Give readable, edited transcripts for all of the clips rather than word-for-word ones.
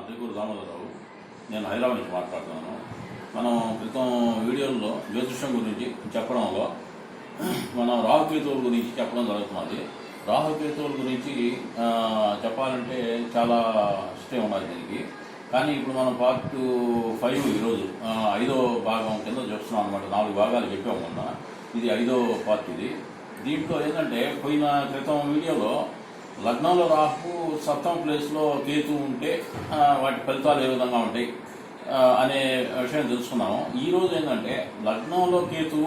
దిగురు దామోదరరావు. నేను హైదరాబాద్ నుంచి మాట్లాడుతున్నాను. మనం క్రితం వీడియోలో జ్యోతిష్యం గురించి చెప్పడంలో మనం రాహుకేతువుల గురించి చెప్పడం జరుగుతున్నది. రాహుకేతువుల గురించి చెప్పాలంటే చాలా హిస్టరీ ఉన్నది దీనికి. కానీ ఇప్పుడు మనం పార్ట్ 5 ఈరోజు 5వ భాగం కింద చెప్తున్నాం అనమాట. 4 భాగాలు చెప్పాము మొన్న, ఇది 5వ పార్ట్. ఇది దీంట్లో ఏంటంటే పోయిన క్రితం వీడియోలో లగ్నంలో రాహు సప్తమ ప్లేస్లో కేతు ఉంటే వాటి ఫలితాలు ఏ విధంగా ఉంటాయి అనే విషయం తెలుసుకున్నాము. ఈరోజు ఏంటంటే లగ్నంలో కేతు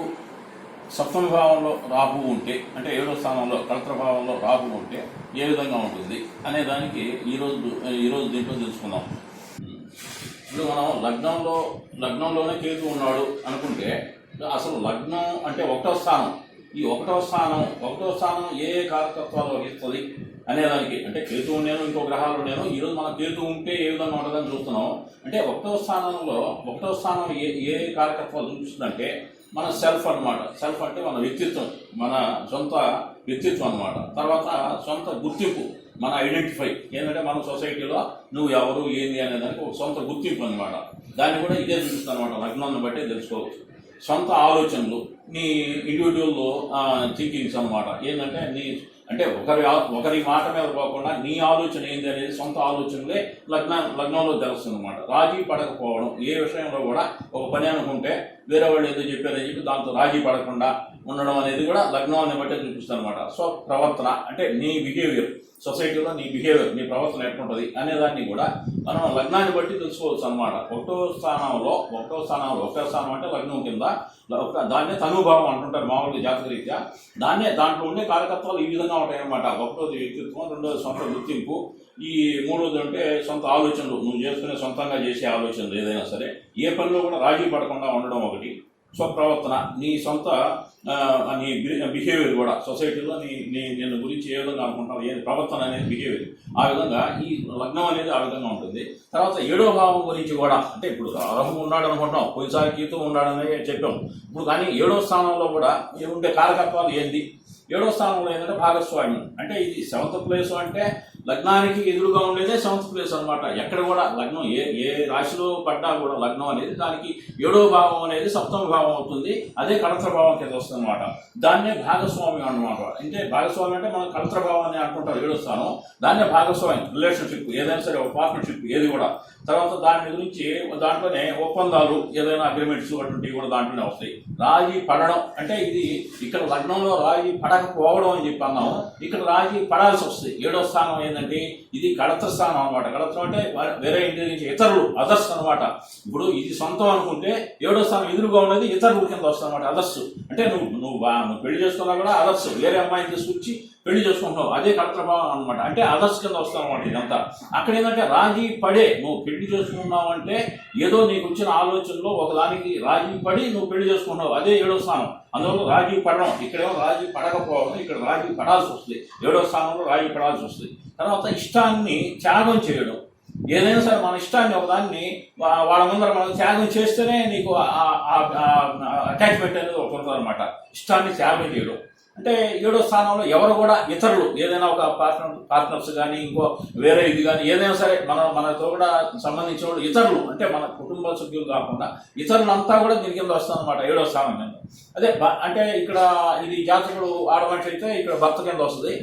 సప్తమ భావంలో రాహు ఉంటే, అంటే 7వ స్థానంలో కళత్ర భావంలో రాహు ఉంటే ఏ విధంగా ఉంటుంది అనే దానికి ఈరోజు దీంట్లో తెలుసుకుందాం. ఇప్పుడు మనం లగ్నంలోనే కేతు ఉన్నాడు అనుకుంటే అసలు లగ్నం అంటే 1వ స్థానం. ఈ 1వ స్థానం ఏ కారకత్వాలు వహిస్తుంది అనేదానికి, అంటే కేతు నేను ఇంకో గ్రహాలు నేను ఈరోజు మన కేతు ఉంటే ఏ విధంగా ఉంటుందని చూస్తున్నాం. అంటే 1వ స్థానం ఏ కారకత్వాలు చూపిస్తుందంటే మన సెల్ఫ్ అనమాట. సెల్ఫ్ అంటే మన వ్యక్తిత్వం, మన సొంత వ్యక్తిత్వం అనమాట. తర్వాత సొంత గుర్తింపు, మన ఐడెంటిఫై ఏంటంటే మన సొసైటీలో నువ్వు ఎవరు ఏంది అనేదానికి ఒక సొంత గుర్తింపు అనమాట. దాన్ని కూడా ఇదే చూపిస్తుంది అనమాట. లగ్నాన్ని బట్టే తెలుసుకోవచ్చు. సొంత ఆలోచనలు, నీ ఇండివిజువల్ థింకింగ్స్ అనమాట. ఏంటంటే అంటే ఒకరి మాట మీద పోకుండా నీ ఆలోచన ఏంది అనేది సొంత ఆలోచనలే లగ్నంలో తెలుస్తుంది అనమాట. రాజీ పడకపోవడం, ఏ విషయంలో కూడా ఒక పని అనుకుంటే వేరే వాళ్ళు ఏదో చెప్పారని చెప్పి దాంతో రాజీ పడకుండా ఉండడం అనేది కూడా లగ్నాన్ని బట్టే చూపిస్తుంది అనమాట. సో ప్రవర్తన అంటే నీ బిహేవియర్, సొసైటీలో నీ బిహేవియర్, నీ ప్రవర్తన ఎట్లుంటుంది అనేదాన్ని కూడా మనం లగ్నాన్ని బట్టి తెలుసుకోవచ్చు అనమాట. 1వ స్థానం అంటే లగ్నం కింద దాన్నే తనుభావం అంటుంటారు మామూలుగా జాతక రీత్యా. దాంట్లో ఉండే కారకత్వాలు ఈ విధంగా ఉంటాయి అనమాట. 1వది వ్యక్తిత్వం, 2వది సొంత గుర్తింపు, ఈ 3వది అంటే సొంత ఆలోచనలు, నువ్వు చేసుకునే సొంతంగా చేసే ఆలోచనలు ఏదైనా సరే, ఏ పనిలో కూడా రాజీ పడకుండా ఉండడం ఒకటి. స్వప్రవర్తన, నీ సొంత నీ బిహేవియర్ కూడా సొసైటీలో నేను గురించి ఏ విధంగా అనుకుంటావు, ఏ ప్రవర్తన అనేది బిహేవియర్, ఆ విధంగా ఈ లగ్నం అనేది ఆ విధంగా ఉంటుంది. తర్వాత 7వ భావం గురించి కూడా, అంటే ఇప్పుడు రాహు ఉన్నాడు అనుకుంటాం, పోయినసారి కేతు ఉన్నాడని చెప్పాం. ఇప్పుడు కానీ 7వ స్థానంలో కూడా ఉండే కారకత్వాలు ఏంటి? 7వ స్థానంలో ఏంటంటే భాగస్వామ్యం. అంటే ఇది 7th ప్లేస్ అంటే లగ్నానికి ఎదురుగా ఉండేదే 7th ప్లేస్ అనమాట. ఎక్కడ కూడా లగ్నం ఏ రాశిలో పడ్డా కూడా లగ్నం అనేది దానికి 7వ భావం అనేది సప్తమ భావం అవుతుంది. అదే కళత్ర భావం కింద వస్తుంది అనమాట. దాన్నే భాగస్వామ్యం అనమాట. అంటే భాగస్వామ్యం అంటే మనం కళత్ర భావం అని అనుకుంటారు 7వ స్థానం, దాన్నే భాగస్వామ్యం, రిలేషన్షిప్ ఏదైనా సరే, ఒక పార్ట్నర్షిప్ ఏది కూడా. తర్వాత దాని గురించి దాంట్లోనే ఒప్పందాలు, ఏదైనా అగ్రిమెంట్స్ అటువంటివి కూడా దాంట్లోనే వస్తాయి. రాజీ పడడం అంటే ఇది ఇక్కడ లగ్నంలో రాజీ పడకపోవడం అని చెప్పి అన్నాము, ఇక్కడ రాజీ పడాల్సి వస్తుంది. 7వ స్థానం ఏంటంటే ఇది కళత్ర స్థానం అనమాట. కళత్రం అంటే వేరే ఇంటి నుంచి ఇతరులు, అదర్స్ అనమాట. ఇప్పుడు ఇది సొంతం అనుకుంటే 7వ స్థానం ఎదురుగా ఉండేది ఇతరుల కింద వస్తుంది అనమాట. అదర్స్ అంటే నువ్వు పెళ్లి చేసుకున్నా కూడా అదర్స్, వేరే అమ్మాయిని తీసుకొచ్చి పెళ్లి చేసుకుంటున్నావు, అదే కళత్ర భావం అనమాట. అంటే అదర్స్ కింద వస్తాం అనమాట ఇదంతా. అక్కడ ఏంటంటే రాజీ పడే, నువ్వు పెళ్లి చేసుకున్నావు అంటే ఏదో నీకు వచ్చిన ఆలోచనలో ఒకదానికి రాజీ పడి నువ్వు పెళ్లి చేసుకున్నావు, అదే 7వ స్థానం. అందువల్ల రాజీ పడడం, ఇక్కడేమో రాజీ పడకపోవడం, ఇక్కడ రాజీ పడాల్సి వస్తుంది. 7వ స్థానంలో రాజీ పడాల్సి వస్తుంది. తర్వాత ఇష్టాన్ని త్యాగం చేయడం, ఏదైనా సరే మన ఇష్టాన్ని ఒకదాన్ని వాళ్ళ ముందర మనం త్యాగం చేస్తేనే నీకు అటాచ్మెంట్ అనేది ఒకటి అనమాట. ఇష్టాన్ని త్యాగం చేయడం అంటే 7వ స్థానంలో ఎవరు కూడా ఇతరులు, ఏదైనా ఒక పార్ట్నర్స్ కానీ ఇంకో వేరే ఇది కానీ ఏదైనా సరే మనతో కూడా సంబంధించిన వాళ్ళు ఇతరులు, అంటే మన కుటుంబ సభ్యులు కాకుండా ఇతరులంతా కూడా దీని కింద వస్తుంది అనమాట 7వ స్థానం కింద. అదే అంటే ఇక్కడ ఇది జాతకుడు ఆడమనిషి అయితే ఇక్కడ భర్త కింద వస్తుంది,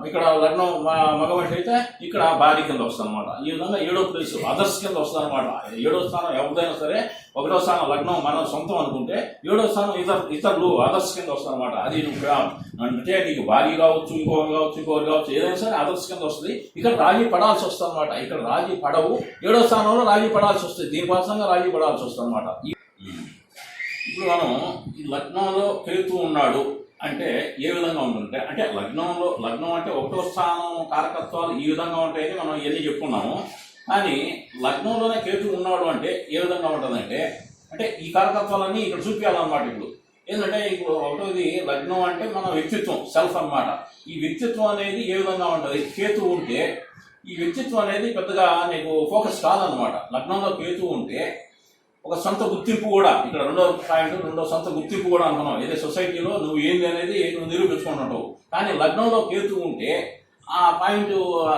ఇక్కడ లగ్నం మగ మనిషి అయితే ఇక్కడ భార్య కింద వస్తుంది అనమాట. ఈ విధంగా 7వ ప్లేస్ అదర్స్ కింద వస్తుంది అనమాట. 7వ స్థానం ఎవరిదైనా సరే, 1వ స్థానం లగ్నం మన సొంతం అనుకుంటే 7వ స్థానం ఇతరులు అదర్స్ కింద వస్తుంది అనమాట. అది నువ్వు అంటే నీకు భార్య కావచ్చు, ఇంకొకరు కావచ్చు, ఏదైనా సరే అదర్స్ కింద వస్తుంది. ఇక్కడ రాజీ పడాల్సి వస్తుంది అనమాట. ఇక్కడ రాజీ పడవు, 7వ స్థానంలో రాజీ పడాల్సి వస్తుంది, దీనికోసంగా రాజీ పడాల్సి వస్తుంది అనమాట. ఇప్పుడు మనం ఈ లగ్నంలో కేతు ఉన్నాడు అంటే ఏ విధంగా ఉంటుంటే, అంటే లగ్నం అంటే 1వ స్థానం కారకత్వాలు ఈ విధంగా ఉంటాయని మనం ఇవన్నీ చెప్పుకున్నాము. కానీ లగ్నంలోనే కేతు ఉన్నాడు అంటే ఏ విధంగా ఉంటుందంటే, అంటే ఈ కారకత్వాలన్నీ ఇక్కడ చూపించాలన్నమాట. ఇప్పుడు ఏంటంటే ఇప్పుడు 1వది లగ్నం అంటే మన వ్యక్తిత్వం, సెల్ఫ్ అనమాట. ఈ వ్యక్తిత్వం అనేది ఏ విధంగా ఉంటుంది, కేతు ఉంటే ఈ వ్యక్తిత్వం అనేది పెద్దగా నీకు ఫోకస్ కాదనమాట. లగ్నంలో కేతు ఉంటే ఒక సొంత గుర్తింపు కూడా, ఇక్కడ 2వ పాయింట్, 2వ సొంత గుర్తింపు కూడా అనుకున్నావు. ఏదే సొసైటీలో నువ్వు ఏంది అనేది నువ్వు నిరూపించుకుంటుంటావు. కానీ లగ్నంలో కేతు ఉంటే ఆ పాయింట్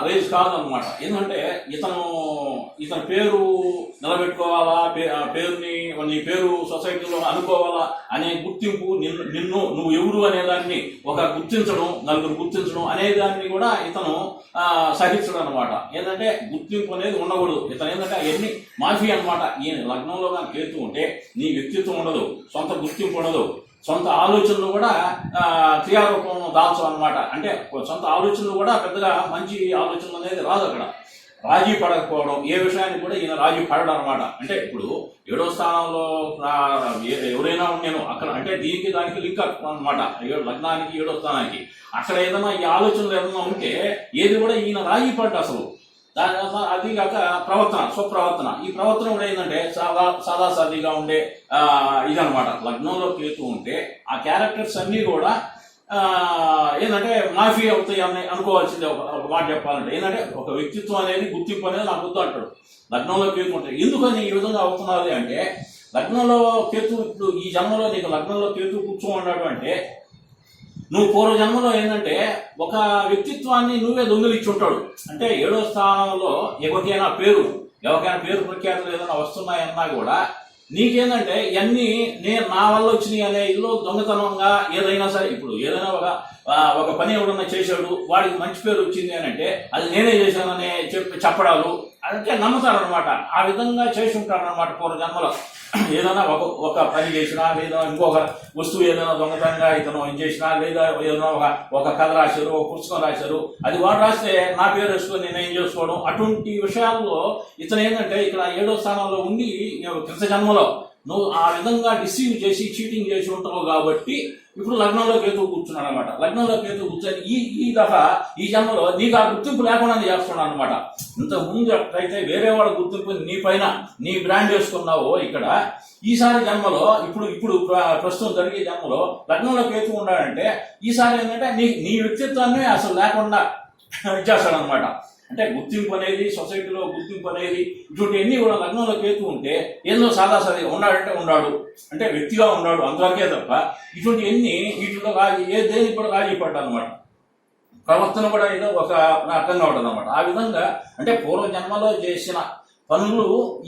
రేజ్ కాదనమాట. ఎందుకంటే ఇతని పేరు నిలబెట్టుకోవాలా, పేరుని నీ పేరు సొసైటీలో అనుకోవాలా అనే గుర్తింపు, నువ్వు ఎవరు అనేదాన్ని ఒక గుర్తించడం, నలుగురు గుర్తించడం అనేదాన్ని కూడా ఇతను సహించడం అనమాట. ఏంటంటే గుర్తింపు అనేది ఉండకూడదు. ఇతను ఏంటంటే అవన్నీ మాఫీ అనమాట. ఈ లగ్నంలో కానీ కేతు ఉంటే నీ వ్యక్తిత్వం ఉండదు, సొంత గుర్తింపు ఉండదు, సొంత ఆలోచనలు కూడా క్రియారూపం దాల్చు అనమాట. అంటే సొంత ఆలోచనలు కూడా పెద్దగా మంచి ఆలోచనలు అనేది రాదు. అక్కడ రాజీ పడకపోవడం, ఏ విషయానికి కూడా ఈయన రాజీ పడడం అనమాట. అంటే ఇప్పుడు 7వ స్థానంలో ఎవరైనా నేను అక్కడ అంటే దీనికి దానికి లింక్ అనమాట. లగ్నానికి 7వ స్థానానికి అక్కడ ఏదైనా ఈ ఆలోచనలు ఏదైనా ఉంటే ఏది కూడా ఈయన రాజీ పడ్డ అసలు. అది కాక స్వప్రవర్తన, ఈ ప్రవర్తన కూడా ఏంటంటే సాదాసాదిగా ఉండే ఇదనమాట. లగ్నంలో కేతు ఉంటే ఆ క్యారెక్టర్స్ అన్నీ కూడా ఏంటంటే మాఫీ అవుతాయి అని అనుకోవాల్సిందే. ఒక మాట చెప్పాలంటే ఏంటంటే ఒక వ్యక్తిత్వం అనేది, గుర్తింపు అనేది నాకు వద్దు అంటాడు లగ్నంలో కేతు ఉంటాయి. ఎందుకని ఈ విధంగా అవుతున్నది అంటే లగ్నంలో కేతు, ఇప్పుడు ఈ జన్మలో నీకు లగ్నంలో కేతు కూర్చోమన్నాడు అంటే నువ్వు పూర్వజన్మలో ఏంటంటే ఒక వ్యక్తిత్వాన్ని నువ్వే దొంగిలిచ్చి ఉంటాడు. అంటే 7వ స్థానంలో ఎవరికైనా పేరు ప్రఖ్యాతులు ఏదైనా వస్తున్నాయన్నా కూడా నీకేంటంటే ఇవన్నీ నా వల్ల వచ్చినాయి అనే ఇదిలో దొంగతనంగా ఏదైనా సరే, ఇప్పుడు ఏదైనా ఒక పని ఎవడన్నా చేశాడు, వాడికి మంచి పేరు వచ్చింది అని అంటే అది నేనే చేశానని చెప్పడాలు అంటే నమ్ముతారనమాట. ఆ విధంగా చేసి ఉంటారనమాట పూర్వజన్మలో. ఏదైనా ఒక పని చేసినా, లేదా ఇంకొక వస్తువు ఏదైనా దొంగతనంగా ఇతను ఏం చేసినా, లేదా ఏదైనా ఒక కథ రాశారు, ఒక పుస్తకం రాశారు, అది వాడు రాస్తే నా పేరు వేసుకొని నేను ఏం చేసుకోవడం, అటువంటి విషయాల్లో ఇతను ఏంటంటే ఇక్కడ 7వ స్థానంలో ఉండి క్రిత జన్మలో నువ్వు ఆ విధంగా డిసీవ్ చేసి చీటింగ్ చేసి ఉంటావు కాబట్టి ఇప్పుడు లగ్నంలో కేతు కూర్చున్నాడు అనమాట. లగ్నంలో కేతు కూర్చొని ఈ జన్మలో నీకు ఆ గుర్తింపు లేకుండా చేస్తున్నాడు అనమాట. ఇంత ముందు ఎప్పుడైతే వేరే వాళ్ళ గుర్తింపు నీ పైన నీ బ్రాండ్ వేసుకున్నావో ఇక్కడ ఈసారి జన్మలో ఇప్పుడు ప్రస్తుతం జరిగే జన్మలో లగ్నంలో కేతు ఉన్నాడంటే ఈసారి ఏంటంటే నీ వ్యక్తిత్వాన్ని అసలు లేకుండా ఇచ్చేస్తాడు అనమాట. అంటే గుర్తింపు అనేది, సొసైటీలో గుర్తింపు అనేది, ఇటువంటివన్నీ కూడా లగ్నంలో కేతు ఉంటే ఏదో సాదాసాదిగా ఉన్నాడంటే ఉన్నాడు, అంటే వ్యక్తిగా ఉన్నాడు అంతవరకే తప్ప ఇటువంటివన్నీ వీటిలో దేనికి కూడా రాజీ పడ్డా అనమాట. ప్రవర్తన కూడా ఏదో ఒక అర్థంగా ఉంటుంది అనమాట. ఆ విధంగా అంటే పూర్వజన్మలో చేసిన పనులు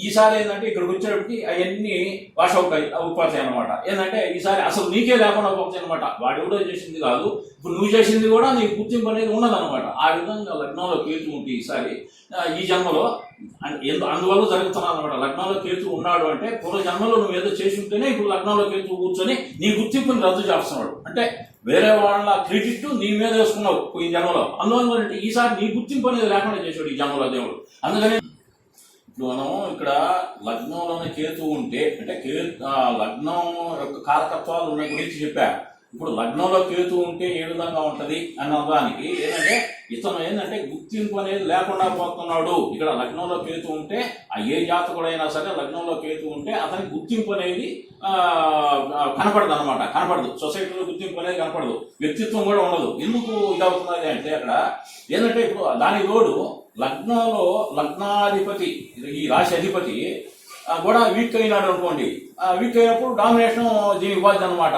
ఈసారి ఏంటంటే ఇక్కడికి వచ్చేటప్పటికి అవన్నీ వాష్ అవుట్ అయిపోతాయి అనమాట. ఏంటంటే ఈసారి అసలు నీకే లేకుండా పోతాయి అనమాట. వాడు ఎవడో చేసింది కాదు, ఇప్పుడు నువ్వు చేసింది కూడా నీకు గుర్తింపు అనేది ఉండదన్నమాట. ఆ విధంగా లగ్నంలో కేతు ఉంటే ఈసారి ఈ జన్మలో అందువల్ల జరుగుతున్నాను అనమాట. లగ్నంలో కేతు ఉన్నాడు అంటే పూర్వజన్మలో నువ్వు ఏదో చేసి ఉంటేనే ఇప్పుడు లగ్నంలో కేతు కూర్చొని నీ గుర్తింపుని రద్దు చేస్తున్నాడు. అంటే వేరే వాళ్ళ క్రెడిట్ నీ మీద వేసుకున్నావు ఈ జన్మలో. అందువల్ల ఈసారి నీ గుర్తింపు అనేది లేకుండా చేసాడు ఈ జన్మలో దేవుడు. అందుకని మనం ఇక్కడ లగ్నంలోనే కేతు ఉంటే అంటే లగ్నం యొక్క కారకత్వాలు ఉన్న గురించి చెప్పా. ఇప్పుడు లగ్నంలో కేతు ఉంటే ఏ విధంగా ఉంటది అన్నదానికి ఏంటంటే ఇతను ఏంటంటే గుర్తింపు అనేది లేకుండా పోతున్నాడు. ఇక్కడ లగ్నంలో కేతు ఉంటే ఏ జాతకుడైనా సరే లగ్నంలో కేతు ఉంటే అతనికి గుర్తింపు అనేది కనపడదు అనమాట. కనపడదు, సొసైటీలో గుర్తింపు అనేది కనపడదు, వ్యక్తిత్వం కూడా ఉండదు. ఎందుకు ఇదవుతున్నది అంటే అక్కడ ఏంటంటే ఇప్పుడు దాని తోడు లగ్నంలో లగ్నాధిపతి, ఈ రాశి అధిపతి కూడా వీక్ అయినాడు అనుకోండి. వీక్ అయినప్పుడు డామినేషన్ దీనికి ఇవ్వాలి అనమాట.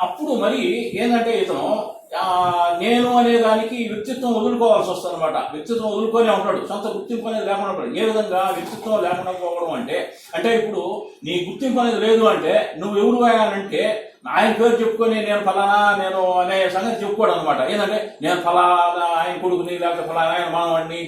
అప్పుడు మరి ఏంటంటే ఇతను నేను అనే దానికి వ్యక్తిత్వం వదులుకోవాల్సి వస్తుంది అనమాట. వ్యక్తిత్వం వదులుకొనే ఉంటాడు, సొంత గుర్తింపు అనేది లేకుండా ఉంటాడు. ఏ విధంగా వ్యక్తిత్వం లేకుండా పోవడం అంటే ఇప్పుడు నీ గుర్తింపు అనేది లేదు అంటే నువ్వు ఎవరు అయ్యానంటే ఆయన పేరు చెప్పుకొని నేను అనే సంగతి చెప్పుకోడు అనమాట. ఏంటంటే నేను ఫలానా ఆయన కొడుకుని, లేకపోతే ఫలానా ఆయన మానవాడిని,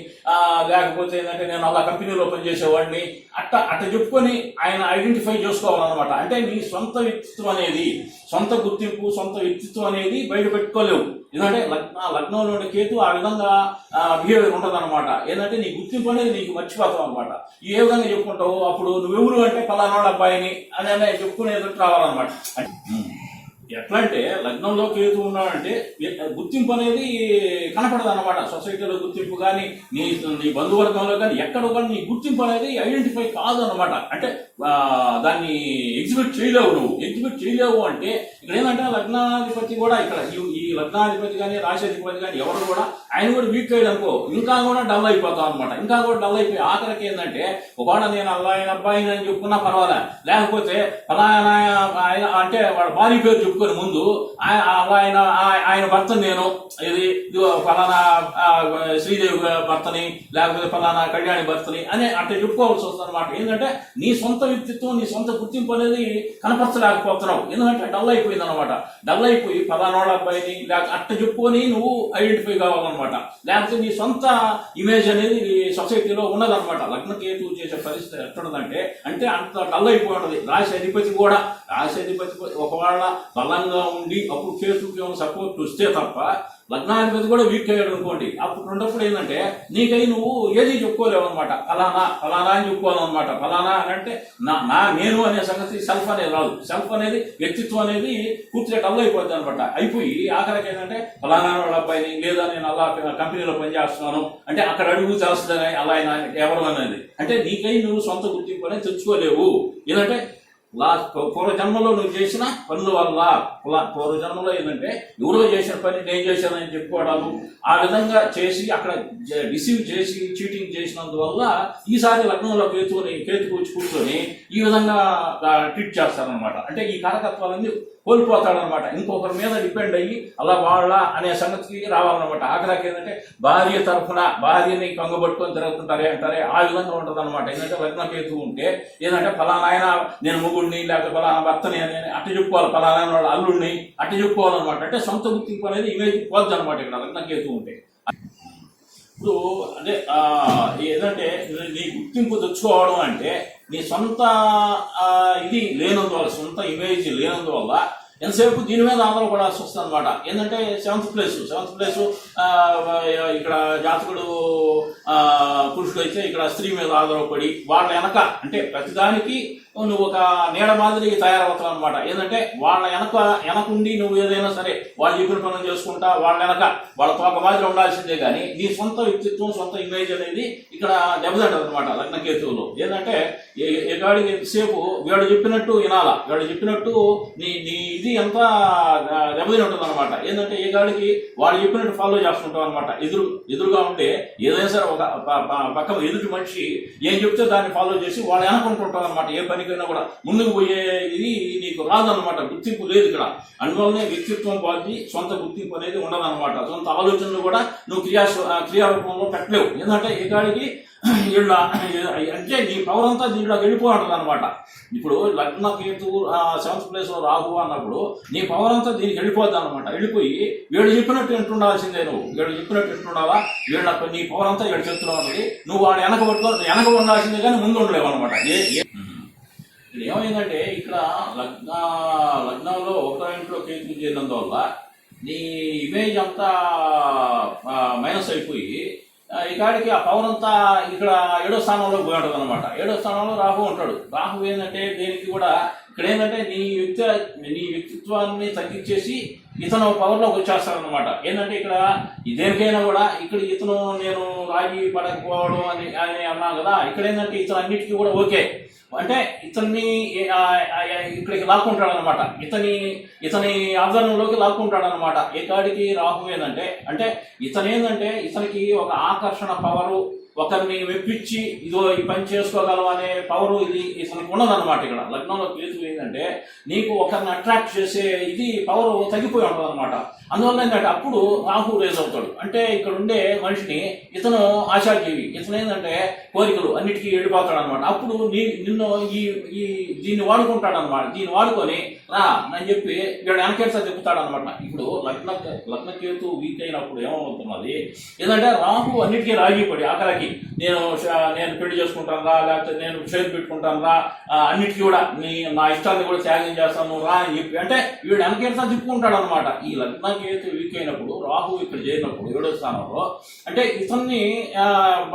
లేకపోతే ఏంటంటే నేను అలా కంపెనీలో పనిచేసేవాడిని, అట్ట చెప్పుకొని ఆయన ఐడెంటిఫై చేసుకోవాలన్నమాట. అంటే నీ సొంత వ్యక్తిత్వం అనేది, సొంత గుర్తింపు, సొంత వ్యక్తిత్వం అనేది బయట పెట్టుకోలేవు. ఎందుకంటే లగ్నంలో ఉండే కేతు ఆ విధంగా బిహేవియర్ ఉంటుంది అనమాట. ఏంటంటే నీ గుర్తింపు అనేది నీకు మర్చిపోతావు అనమాట. ఏ విధంగా చెప్పుకుంటావు, అప్పుడు నువ్వెవరు అంటే ఫలానా అబ్బాయిని అని చెప్పుకునేటట్టు రావాలన్నమాట. ఎట్లా అంటే లగ్నంలో కేతు ఉన్నాడంటే గుర్తింపు అనేది కనపడదు అనమాట. సొసైటీలో గుర్తింపు కానీ, నీ బంధువర్గంలో కానీ ఎక్కడ కానీ నీ గుర్తింపు అనేది ఐడెంటిఫై కాదు అనమాట. అంటే దాన్ని ఎగ్జిబిట్ చేయలేవు. నువ్వు ఎగ్జిబిట్ చేయలేవు అంటే ఇక్కడ ఏంటంటే లగ్నాధిపతి కూడా ఇక్కడ ఈ లగ్నాధిపతి కానీ రాశాధిపతి కానీ ఎవరు కూడా ఆయన కూడా వీక్ అయ్యాడు అనుకో, ఇంకా కూడా డల్ అయిపోతాం అనమాట. ఇంకా కూడా డల్ అయిపోయి ఆఖరికి ఏంటంటే ఒకవేళ నేను అలా ఆయన అబ్బాయిని అని చెప్పుకున్నా పర్వాలే, లేకపోతే అలా ఆయన అంటే వాడు భార్య పేరు చెప్పుకొని ముందు ఆయన భర్తని నేను ఇదిగో ఫలానా శ్రీదేవి భర్తని, లేకపోతే ఫలానా కళ్యాణి భర్తని అని అట్లా చెప్పుకోవాల్సి వస్తుంది అనమాట. ఏంటంటే నీ సొంత వ్యక్తిత్వం, నీ సొంత గుర్తింపు అనేది కనపరచలేకపోతున్నావు. ఎందుకంటే డల్ అయిపోయింది అనమాట. డల్ అయిపోయి ఫలానా వాళ్ళ అబ్బాయిని లేకపోతే అట్ట చెప్పుకొని నువ్వు ఐడెంటిఫై కావాలన్నమాట. లేకపోతే నీ సొంత ఇమేజ్ అనేది సొసైటీలో ఉన్నదన్నమాట. లగ్నకేతు చేసే పరిస్థితి ఎట్లున్నదంటే అంత డల్ అయిపోయి ఉన్నది. రాశి అధిపతి ఒకవేళ బలంగా ఉండి అప్పుడు కేతుకి ఏమైనా సపోర్ట్ వస్తే తప్ప లగ్నాధిపతి కూడా వీక్ అయ్యాడు అనుకోండి, అప్పుడు ఉన్నప్పుడు ఏంటంటే నీకై నువ్వు ఏది చెప్పుకోలేవు అనమాట. ఫలానా అని చెప్పుకోవాలన్నమాట. ఫలానా అని అంటే నేను అనే సంగతి సెల్ఫ్ అనేది రాదు. సెల్ఫ్ అనేది వ్యక్తిత్వం అనేది పూర్తిగా డల్ అయిపోద్ది అనమాట. అయిపోయి ఆఖరికి ఏంటంటే ఫలానా వాళ్ళ అబ్బాయిని, లేదా నేను అలా కంపెనీలో పనిచేస్తున్నాను అంటే అక్కడ అడుగు తెలుస్తుందని అలా ఎవరు అనేది అంటే నీకై నువ్వు సొంత గుర్తింపు అనేది తెచ్చుకోలేవు. ఏంటంటే పూర్వజన్మలో నువ్వు చేసిన పనుల వల్ల, పూర్వజన్మలో ఏంటంటే ఎవరో చేసిన పని నేను చేశానని చెప్పుకోవడాలు, ఆ విధంగా చేసి అక్కడ రిసీవ్ చేసి చీటింగ్ చేసినందువల్ల ఈసారి లగ్నంలో కేతు కూర్చొని ఈ విధంగా ట్రీట్ చేస్తారనమాట. అంటే ఈ కారకత్వాలన్నీ కోల్పోతాడనమాట. ఇంకొకరి మీద డిపెండ్ అయ్యి అలా వాళ్ళ అనే సంగతికి రావాలన్నమాట. ఆఖరికి ఏంటంటే భార్య తరఫున భార్యని కంగబట్టుకొని తిరుగుతుంటారే ఆ విధంగా ఉంటుంది అనమాట. ఏంటంటే లగ్నకేతు ఉంటే ఏంటంటే ఫలానా ఆయన నేను మొగుడిని లేకపోతే ఫలానా భర్తని అని అట్ట చెప్పుకోవాలి, ఫలానా వాళ్ళ అల్లుడిని అట్ట చెప్పుకోవాలన్నమాట. అంటే సొంత గుర్తింపు అనేది ఇమేజ్ పోద్ది అనమాట ఇక్కడ లగ్నకేతు ఉంటే. ఇప్పుడు అంటే ఏదంటే నీ గుర్తింపు తెచ్చుకోవడం అంటే నీ సొంత ఇది లేనందువల్ల, సొంత ఇమేజ్ లేనందువల్ల ఎంతసేపు దీని మీద ఆధారపడాల్సి వస్తుంది అనమాట. ఏంటంటే సెవెంత్ ప్లేస్ ఇక్కడ జాతకుడు పురుషుడు అయితే ఇక్కడ స్త్రీ మీద ఆధారపడి వాళ్ళ వెనక అంటే ప్రతిదానికి నువ్వు ఒక నీడ మాదిరి తయారవుతావు అనమాట. ఏంటంటే వాళ్ళ వెనకుండి నువ్వు ఏదైనా సరే వాళ్ళు చెప్పిన పనులు చేసుకుంటా వాళ్ళ వెనక వాళ్ళ తోక మాదిరి ఉండాల్సిందే కానీ నీ సొంత వ్యక్తిత్వం, సొంత ఇమేజ్ అనేది ఇక్కడ దెబ్బతింటది అనమాట లగ్నకేతువులో. ఏంటంటే ఎగాడికి ఎంతసేపు వీడు చెప్పినట్టు వినాలా, వీడు చెప్పినట్టు నీ ఇది ఎంత దెబ్బతిని ఉంటుంది అనమాట. ఏంటంటే ఏ గాడికి వాడు చెప్పినట్టు ఫాలో చేస్తుంటావు అనమాట. ఎదురుగా ఉంటే ఏదైనా సరే ఒక పక్క ఎదుటి మనిషి ఏం చెప్తే దాన్ని ఫాలో చేసి వాడు వెనకుంటుంటావు అనమాట. ఏ పనికైనా కూడా ముందుకు పోయే ఇది నీకు రాదనమాట. గుర్తింపు లేదు ఇక్కడ. అందువల్లనే వ్యక్తిత్వం పోద్ది, సొంత గుర్తింపు అనేది ఉండదన్నమాట. సొంత ఆలోచనలు కూడా నువ్వు క్రియారూపంలో పెట్టలేవు. ఎందుకంటే ఏ గాడికి అంటే నీ పవర్ అంతా దీంట్లోకి వెళ్ళిపోతుంది అనమాట. ఇప్పుడు లగ్నకేతు సెవెంత్ ప్లేస్ లో రాహు అన్నప్పుడు నీ పవర్ అంతా దీనికి వెళ్ళిపోద్ది అనమాట. వెళ్ళిపోయి వీళ్ళు చెప్పినట్టు వింటుండాల్సిందే. వీళ్ళు చెప్పినట్టు వింటుండాలా, వీళ్ళ నీ పవర్ అంతా వీళ్ళు చెప్తున్నా ఉంటుంది. నువ్వు వాడు వెనక ఉండాల్సిందే కానీ ముందు ఉండలేవు అనమాట. ఇక్కడ ఏమైందంటే ఇక్కడ లగ్నంలో ఒక ఇంట్లో కేతు చేరినందువల్ల నీ ఇమేజ్ అంతా మైనస్ అయిపోయి ఇక్కడికి ఆ పవర్ అంతా ఇక్కడ 7వ స్థానంలో పోయి ఉంటుంది అనమాట. 7వ స్థానంలో రాహు ఉంటాడు. రాహు ఏంటంటే దేనికి కూడా ఇక్కడ ఏంటంటే నీ వ్యక్తిత్వాన్ని తగ్గించేసి ఇతను పవర్లోకి వచ్చేస్తాడు అనమాట. ఏంటంటే ఇక్కడ దేనికైనా కూడా ఇక్కడ ఇతను నేను రాజీ పడకపోవడం అని అన్నా కదా. ఇక్కడ ఏంటంటే ఇతను అన్నిటికీ కూడా ఓకే అంటే ఇతన్ని ఇక్కడికి లాక్కుంటాడు అనమాట. ఇతని ఆధ్వర్యంలోకి లాక్కుంటాడు అనమాట. ఏ కాడికి రాహు ఏంటంటే ఇతనికి ఒక ఆకర్షణ పవరు, ఒకరిని మెప్పించి ఇదో ఈ పని చేసుకోగలం అనే పవరు ఇది ఇతనికి ఉన్నదన్నమాట. ఇక్కడ లగ్నంలో కేతు ఏంటంటే నీకు ఒకరిని అట్రాక్ట్ చేసే ఇది పవర్ తగ్గిపోయి ఉంటుంది అనమాట. అందువల్ల ఏంటంటే అప్పుడు రాహు రేజ్ అవుతాడు. అంటే ఇక్కడ ఉండే మనిషిని ఇతను ఆశాజీవి, ఇతను ఏంటంటే కోరికలు అన్నిటికీ వెళ్ళిపోతాడు అనమాట. అప్పుడు నిన్ను దీన్ని వాడుకుంటాడు అనమాట. దీన్ని వాడుకొని రా అని చెప్పి వీడు వెనకేసా తిప్పుతాడు అనమాట. ఇప్పుడు లగ్నకేతు వీక్ అయినప్పుడు ఏమవుతున్నది ఏంటంటే రాహు అన్నిటికీ రాజీపడి ఆఖరికి నేను పెళ్లి చేసుకుంటాను రా, లేకపోతే నేను షేర్ పెట్టుకుంటాను రా, అన్నిటికీ కూడా నా ఇష్టాన్ని కూడా త్యాగం చేస్తాను రా అని చెప్పి అంటే వీడు వెనకేసా తిప్పుకుంటాడు అనమాట. ఈ లగ్నకేతు వీక్ అయినప్పుడు రాహు ఇక్కడ చేరినప్పుడు 7వ స్థానంలో అంటే ఇతన్ని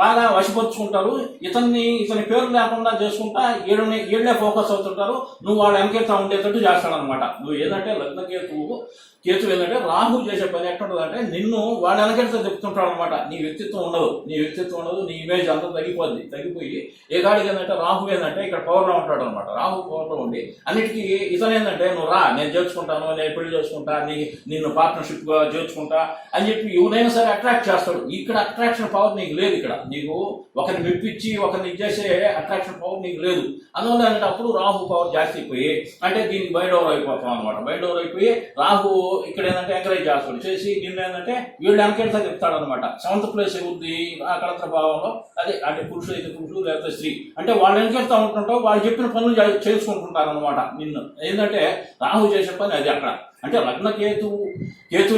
బాగా వశపరుచుకుంటారు. ఇతని పేరు లేకుండా చేసుకుంటా ఏళ్లే ఫోకస్ అవుతుంటారు. నువ్వు వాడు వెనకేతా ఉండేటట్టు చేస్తాడనమాట. నువ్వు ఏదంటే లగ్నకేతువు కేతు ఏంటంటే రాహు చేసే పని ఎట్లుంటుంది అంటే నిన్ను వాడు వెనకెళ్తే చెప్తుంటాడు అనమాట. నీ వ్యక్తిత్వం ఉండదు, నీ ఇమేజ్ అంతా తగ్గిపోయి ఏగాడికి ఏంటంటే రాహు ఏంటంటే ఇక్కడ పవర్లో ఉంటాడు అనమాట. రాహు పవర్లో ఉండి అన్నిటికీ ఇతను ఏంటంటే నువ్వు రా, నేను చేర్చుకుంటాను, నేను పెళ్లి చేసుకుంటా, నిన్ను పార్ట్నర్షిప్గా చేర్చుకుంటా అని చెప్పి ఎవరైనా సరే అట్రాక్ట్ చేస్తాడు. ఇక్కడ అట్రాక్షన్ పవర్ నీకు లేదు. ఇక్కడ నీకు ఒకరిని మెప్పించి ఒకరిని ఇచ్చేసే అట్రాక్షన్ పవర్ నీకు లేదు. అందువల్ల ఏంటంటే అప్పుడు రాహు పవర్ జాస్తి అయిపోయి అంటే దీనికి బైండ్ ఓవర్ అయిపోతాం అనమాట. బైండ్ ఓవర్ అయిపోయి రాహు ఇక్కడ ఏంటంటే ఎంకరేజ్ చేస్తాడు, చేసి నిన్ను ఏంటంటే వీళ్ళు వెనకెళ్తా చెప్తాడు అనమాట. 7th ప్లేస్ అవుద్ది ఆ కళత్ర భావంలో. అదే అంటే పురుషుడు అయితే పురుషుడు లేకపోతే స్త్రీ అంటే వాళ్ళు వెనకెళ్తా ఉంటుంటావు, వాళ్ళు చెప్పిన పనులు చేసుకుంటుంటారు అనమాట. నిన్ను ఏంటంటే రాహు చేసే పని అది అక్కడ. అంటే లగ్న కేతు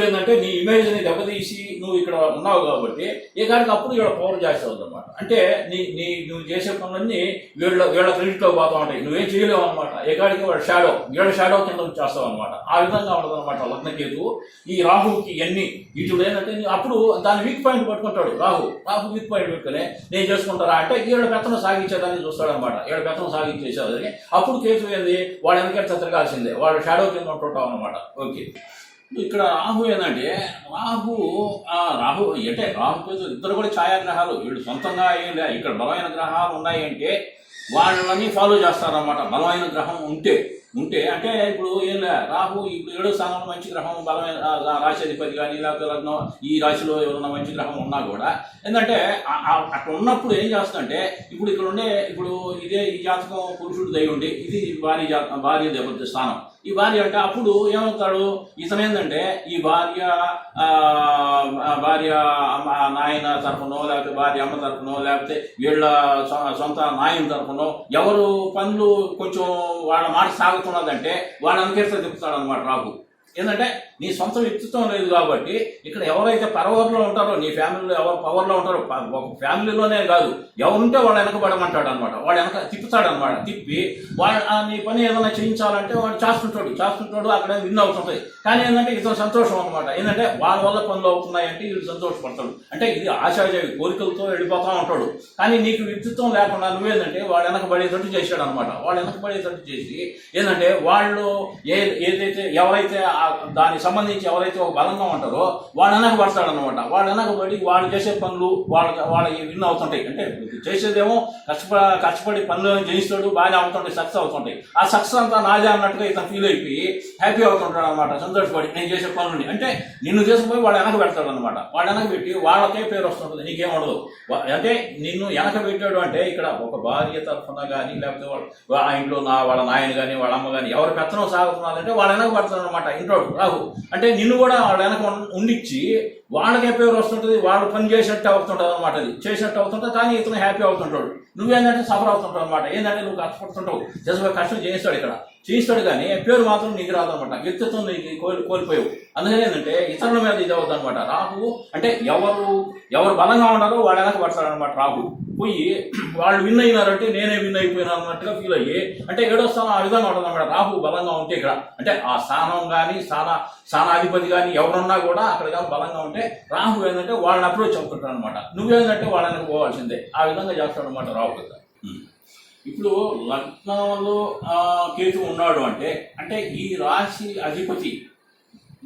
ఏంటంటే నీ ఇమేజ్ని దెబ్బతీసి నువ్వు ఇక్కడ ఉన్నావు కాబట్టి ఈ కాడికి అప్పుడు ఇక్కడ పవర్ జాస్తి అవుతుంది అనమాట. అంటే నువ్వు చేసే పనులన్నీ వీళ్ళ క్రెడిట్లో పోతా ఉంటాయి, నువ్వేం చేయలేవు అనమాట. ఏ కాడికి వీళ్ళ షాడో కింద చేస్తావు అనమాట. ఆ విధంగా ఉండదు అనమాట లగ్న కేతు. ఈ రాహుకి ఇవన్నీ ఇటుడు ఏంటంటే అప్పుడు దాని వీక్ పాయింట్ పట్టుకుంటాడు. రాహు వీక్ పాయింట్ పెట్టుకుని నేను చేసుకుంటారా అంటే వీళ్ళ పెత్తనం సాగించేదాన్ని చూస్తాడు అనమాట. వీళ్ళ పెత్తనం సాగించేసేదని అప్పుడు కేతు ఏంది వాడు వెనకెళ్తే తిరగాల్సిందే, వాడు షాడో కింద ఉంటుంటావు అనమాట. ఓకే, ఇక్కడ రాహు ఏంటంటే రాహు అంటే రాహు కేతు ఇద్దరు కూడా ఛాయాగ్రహాలు. వీళ్ళు సొంతంగా ఏం లే, ఇక్కడ బలమైన గ్రహాలు ఉన్నాయి అంటే వాళ్ళని ఫాలో చేస్తారన్నమాట. బలమైన గ్రహం ఉంటే అంటే ఇప్పుడు ఏం లే, రాహు ఇప్పుడు 7వ స్థానంలో మంచి గ్రహం బలమైన రాశి అధిపతి కానీ లేకపోతే లగ్నం ఈ రాశిలో ఎవరైనా మంచి గ్రహం ఉన్నా కూడా ఏంటంటే అక్కడ ఉన్నప్పుడు ఏం చేస్తుందంటే ఇప్పుడు ఇదే ఈ జాతకం పురుషుడు దై ఉండి ఇది భార్య దేవత స్థానం. ఈ భార్య అంటే అప్పుడు ఏమవుతాడు ఇతను ఏంటంటే ఈ భార్య నాయన తరఫునో లేకపోతే భార్య అమ్మ తరఫునో లేకపోతే వీళ్ళ సొంత నాయన తరఫునో ఎవరు పనులు కొంచెం వాళ్ళ మాట సాగుతున్నదంటే వాళ్ళ అనుకరిస్తే చెప్తాడు అనమాట రాహు. ఏంటంటే నీ సొంత వ్యక్తిత్వం లేదు కాబట్టి ఇక్కడ ఎవరైతే పవర్లో ఉంటారో నీ ఫ్యామిలీలో ఎవరు పవర్లో ఉంటారో ఒక ఫ్యామిలీలోనే కాదు ఎవరుంటే వాళ్ళు వెనకబడమంటాడు అనమాట. వాడు వెనక తిప్పుతాడు అనమాట. తిప్పి నీ పని ఏదైనా చేయించాలంటే వాడు చేస్తుంటాడు అక్కడ విన్ అవుతుంటాయి. కానీ ఏంటంటే ఇతను సంతోషం అనమాట. ఏంటంటే వాళ్ళ వల్ల పనులు అవుతున్నాయంటే వీళ్ళు సంతోషపడతాడు. అంటే ఇది ఆశాజీ కోరికలతో వెళ్ళిపోతూ ఉంటాడు. కానీ నీకు వ్యక్తిత్వం లేకుండా నువ్వేంటంటే వాడు వెనకబడేటట్టు చేశాడు అనమాట. వాడు వెనకబడేటట్టు చేసి ఏంటంటే వాళ్ళు ఎవరైతే దానికి సంబంధించి ఎవరైతే ఒక బలంగా ఉంటారో వాడు వెనకబడతాడు అనమాట. వాడు వెనకబడి వాళ్ళు చేసే పనులు వాళ్ళకి విన్ అవుతుంటాయి. అంటే చేసేదేమో కష్టపడి పనులు చేయిస్తాడు, బాగానే అవుతుంటాయి, సక్సెస్ అవుతుంటాయి. ఆ సక్సెస్ అంతా నాదే అన్నట్టుగా ఇతను ఫీల్ అయిపోయి హ్యాపీ అవుతుంటాడు అనమాట. సంతోషపడి నేను చేసే పనులని అంటే నిన్ను చేసుకుపోయి వాడు వెనక పెడతాడు అనమాట. వాడు వెనక పెట్టి వాళ్ళకే పేరు వస్తుంటుంది, నీకేం ఉండదు. అంటే నిన్ను వెనక పెట్టాడు అంటే ఇక్కడ ఒక భార్య తరఫున కానీ లేకపోతే ఆ ఇంట్లో వాళ్ళ నాయన కానీ వాళ్ళ అమ్మ కానీ ఎవరు పెత్తనం సాగుతున్నారంటే వాడు వెనక పడతాడు అనమాట. ఇంట్లో రాహు అంటే నిన్ను కూడా వాడు వెనక ఉండిచ్చి వాళ్ళకే పేరు వస్తుంటుంది, వాళ్ళు పని చేసినట్టు అవుతుంటుంది అనమాట. అది చేసినట్టు అవుతుంటుంది కానీ ఇతను హ్యాపీ అవుతుంటాడు. నువ్వేంటంటే సఫర్ అవుతుంటావు అనమాట. ఏంటంటే నువ్వు కష్టపడుతుంటావు, చేసిపోయి కష్టం చేయిస్తాడు కానీ పేరు మాత్రం నీకు రాదనమాట. వ్యక్తిత్వం నీకు కోల్పోయావు. అందుకని ఏంటంటే ఇతరుల మీద ఇది అవుతుంది అనమాట. రాహు అంటే ఎవరు బలంగా ఉన్నారో వాడు వెనక పడతాడు అనమాట. రాహు పోయి వాళ్ళు విన్ అయినారంటే నేనే విన్ అయిపోయినా అన్నట్టుగా ఫీల్ అయ్యి అంటే 7వ స్థానం ఆ విధంగా ఉంటుంది అనమాట. రాహు బలంగా ఉంటే ఇక్కడ అంటే ఆ స్థానం కానీ స్థానాధిపతి కానీ ఎవరున్నా కూడా అక్కడ కానీ బలంగా ఉంటే రాహు ఏంటంటే వాళ్ళని అప్రోచ్ అవుతుంటాడు అనమాట. నువ్వేంటంటే వాళ్ళని పోవాల్సిందే. ఆ విధంగా చేస్తాడు అనమాట రాహు. ఇప్పుడు లగ్నంలో కేతు ఉన్నాడు అంటే ఈ రాశి అధిపతి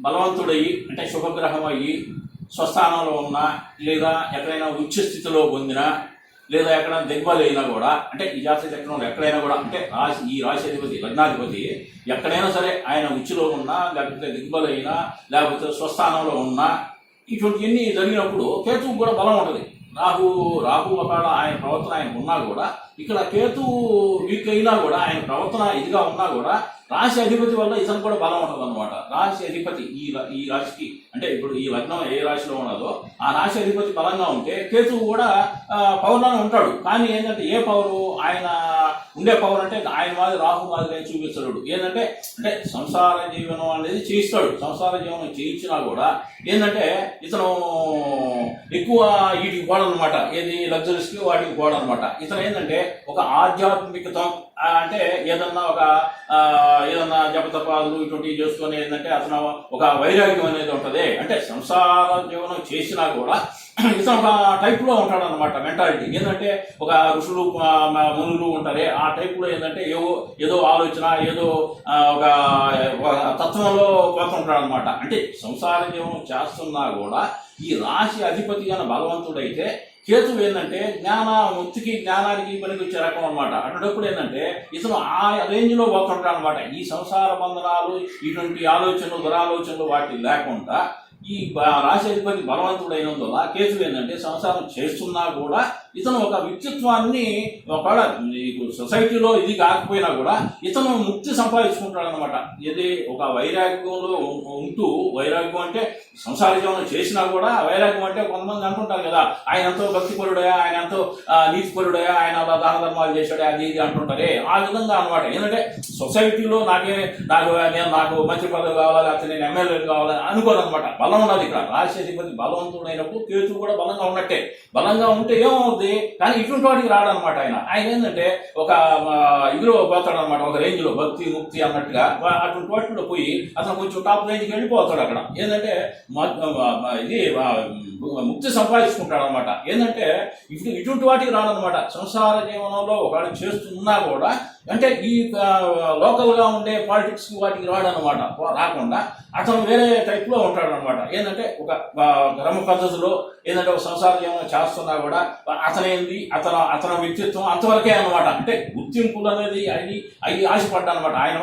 బలవంతుడయ్యి అంటే శుభగ్రహం అయ్యి స్వస్థానంలో ఉన్నా లేదా ఎక్కడైనా ఉచ్చ స్థితిలో పొందినా లేదా ఎక్కడైనా దిగ్బలైనా కూడా అంటే ఈ జాతక చక్రంలో ఎక్కడైనా కూడా అంటే ఈ రాశి అధిపతి లగ్నాధిపతి ఎక్కడైనా సరే ఆయన ఉచ్చులో ఉన్నా లేకపోతే దిగ్బలైనా లేకపోతే స్వస్థానంలో ఉన్నా ఇటువంటివన్నీ జరిగినప్పుడు కేతువు కూడా బలం ఉంటుంది. రాహు ఒకవేళ ఆయన ప్రవర్తన ఆయనకు ఉన్నా కూడా ఇక్కడ కేతు వీక్ అయినా కూడా ఆయన ప్రవర్తన ఇదిగా ఉన్నా కూడా రాశి అధిపతి వల్ల ఇతను కూడా బలం ఉంటుంది అనమాట. రాశి అధిపతి ఈ రాశికి అంటే ఇప్పుడు ఈ లగ్నం ఏ రాశిలో ఉన్నదో ఆ రాశి అధిపతి బలంగా ఉంటే కేతువు కూడా పవర్లోనే ఉంటాడు. కానీ ఏంటంటే ఏ పవరు ఆయన ఉండే పవర్ అంటే ఆయన మాదిరి రాహు మాదిరి చూపిస్తాడు. ఏంటంటే సంసార జీవనం అనేది చేయిస్తాడు. సంసార జీవనం చేయించినా కూడా ఏంటంటే ఇతను ఎక్కువ వీటికి పోడనమాట. ఏది లగ్జరీస్కి వాటికి పోడనమాట. ఇతను ఏంటంటే ఒక ఆధ్యాత్మికత అంటే ఏదన్నా ఒక ఏదన్నా జపతపాలు ఇటువంటివి చేసుకొని ఏంటంటే అతను ఒక వైరాగ్యం అనేది ఉంటుంది. అంటే సంసార జీవనం చేసినా కూడా ఇతను ఒక టైప్లో ఉంటాడు అనమాట. మెంటాలిటీ ఏంటంటే ఒక ఋషులు మునులు ఉంటారే ఆ టైప్లో ఏంటంటే ఏదో ఆలోచన ఏదో ఒక తత్వంలో పోతుంటాడు అనమాట. అంటే సంసార జీవనం చేస్తున్నా కూడా ఈ రాశి అధిపతి గాన బలవంతుడైతే కేతువు ఏంటంటే జ్ఞానానికి పనికి వచ్చే రకం అనమాట. అటువంటిప్పుడు ఏంటంటే ఇతను ఆ రేంజ్లో పోతుంటాడు అనమాట. ఈ సంసార బంధనాలు ఇటువంటి ఆలోచనలు దురాలోచనలు వాటి లేకుండా ఈ రాశి అధిపతి బలవంతుడైనందువల్ల కేతువు ఏంటంటే సంసారం చేస్తున్నా కూడా ఇతను ఒక వ్యక్తిత్వాన్ని ఒకవేళ నీకు సొసైటీలో ఇది కాకపోయినా కూడా ఇతను ముక్తి సంపాదించుకుంటాడు అనమాట. ఇది ఒక వైరాగ్యంలో ఉంటూ, వైరాగ్యం అంటే సంసార జీవనం చేసినా కూడా వైరాగ్యం అంటే కొంతమంది అంటుంటారు కదా, ఆయన ఎంతో భక్తిపరుడయా, ఆయన ఎంతో నీతిపరుడయా, ఆయన దాన ధర్మాలు చేశాడే అది ఇది అంటుంటారే ఆ విధంగా అనమాట. ఏంటంటే సొసైటీలో నాకు మంచి పదవి కావాలి, లేకపోతే నేను ఎమ్మెల్యే కావాలని అనుకోదనమాట. బలం ఉన్నది ఇక్కడ. రాశి అధిపతి బలవంతుడైనప్పుడు కేతువు కూడా బలంగా ఉన్నట్టే. బలంగా ఉంటే ఏమవుతుంది, కానీ ఇటువంటి వాటికి రాడనమాట. ఆయన ఏంటంటే ఒక ఇదిలో పోతాడు అనమాట, ఒక రేంజ్ లో భక్తి ముక్తి అన్నట్టుగా అటువంటి వాటిలో పోయి అతను కొంచెం టాప్ రేంజ్కి వెళ్ళిపోతాడు. అక్కడ ఏంటంటే ఇది ముక్తి సంపాదించుకుంటాడు అనమాట. ఏంటంటే ఇటువంటి వాటికి రాడనమాట. సంసార జీవనంలో ఒకవేళ చేస్తున్నా కూడా అంటే ఈ లోకల్గా ఉండే పాలిటిక్స్ వాటికి రాడనమాట. రాకుండా అతను వేరే టైప్లో ఉంటాడు అనమాట. ఏంటంటే ఒక క్రమ పద్ధతిలో ఏంటంటే ఒక సంసార జీవనం చేస్తున్నా కూడా అతని వ్యక్తిత్వం అంతవరకే అనమాట. అంటే గుర్తింపులు అనేది అవి ఆశపడ్డా అనమాట. ఆయన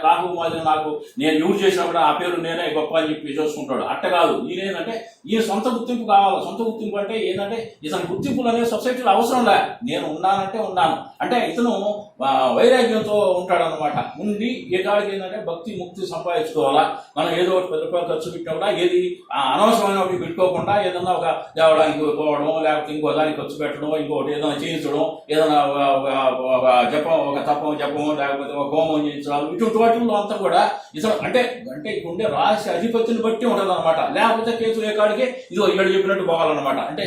రాహు మాది నాకు నేను యూజ్ చేసినా కూడా ఆ పేరు నేనే గొప్ప అని చెప్పి చూసుకుంటాడు. అట్ట కాదు. ఈయనేంటంటే ఈయన సొంత గుర్తింపు కావాలి. సొంత గుర్తింపు అంటే ఏంటంటే ఇతని గుర్తింపులు అనేది సొసైటీలో అవసరం లే. నేను ఉన్నానంటే ఉన్నాను అంటే ఇతను వైరాగ్యంతో ఉంటాడనమాట. ఉండి ఏ కాడికి ఏంటంటే భక్తి ముక్తి సంపాదించుకోవాలా. మనం ఏదో ఒకటి పెద్ద రూపాయలు ఖర్చు పెట్టినా కూడా ఏది అనవసరమైన ఒకటి పెట్టుకోకుండా ఏదన్నా ఒక దేవడానికి పోవడం, లేకపోతే ఇంకో దానికి ఖర్చు పెట్టడం, ఇంకోటి ఏదైనా చేయించడం, ఏదైనా ఒక జపం లేకపోతే ఒక హోమం చేయించడం, ఇటువంటి వాటిల్లో అంతా కూడా ఇతను అంటే ఇక్కడ ఉండే రాశి అధిపతిని బట్టి ఉంటుంది అనమాట. లేకపోతే కేతు ఏ కాడికి ఇదిగో ఇక్కడ చెప్పినట్టు పోవాలన్నమాట. అంటే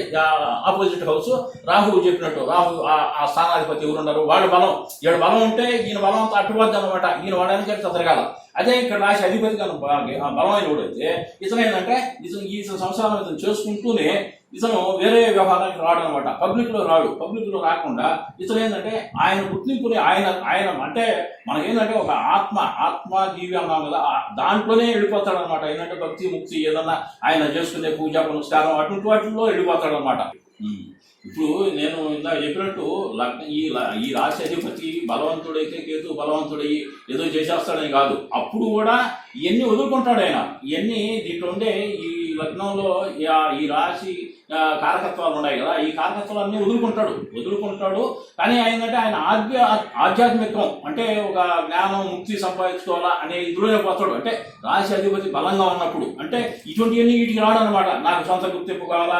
ఆపోజిట్ హౌస్ రాహువు చెప్పినట్టు, రాహు ఆ స్థానాధిపతి ఎవరున్నారు వాళ్ళ బలం, ఈడ బలం ఉంటే ఈయన బలం అంతా అట్టుపోద్ది అనమాట. ఈయన వాడడానికి తిరగాల. అదే ఇక్కడ రాశి అధిపతి కానీ బలమైన వాడైతే ఇతను ఏంటంటే ఈ సంసారం ఇతను చేసుకుంటూనే ఇతను వేరే వ్యవహారానికి రాడు అనమాట. పబ్లిక్లో రాడు. పబ్లిక్లో రాకుండా ఇతను ఏంటంటే ఆయన గుర్తింపుని ఆయన అంటే మనకేంటంటే ఒక ఆత్మజీవి అన్నాం కదా, దాంట్లోనే వెళ్ళిపోతాడు అనమాట. ఏంటంటే భక్తి ముక్తి ఏదన్నా ఆయన చేసుకునే పూజ పునస్కారం అటువంటి వాటిల్లో వెళ్ళిపోతాడు అనమాట. ఇప్పుడు నేను ఇందాక చెప్పినట్టు ఈ రాశి అధిపతి బలవంతుడైతే కేతు బలవంతుడయ్యి ఏదో చేసేస్తాడని కాదు. అప్పుడు కూడా ఇవన్నీ వదులుకుంటాడు ఆయన. ఇవన్నీ దీంట్లో ఉండే ఈ లగ్నంలో ఈ రాశి కారకత్వాలు ఉన్నాయి కదా, ఈ కారకత్వాలు అన్నీ వదులుకుంటాడు. కానీ ఏంటంటే ఆయన ఆధ్యాత్మికం అంటే ఒక జ్ఞానం ముక్తి సంపాదించుకోవాలా అనే ఇదిలోనే పోతాడు. అంటే రాశి అధిపతి బలంగా ఉన్నప్పుడు అంటే ఇటువంటివన్నీ వీటికి రాడు అనమాట. నాకు సొంత గుర్తింపు కావాలా,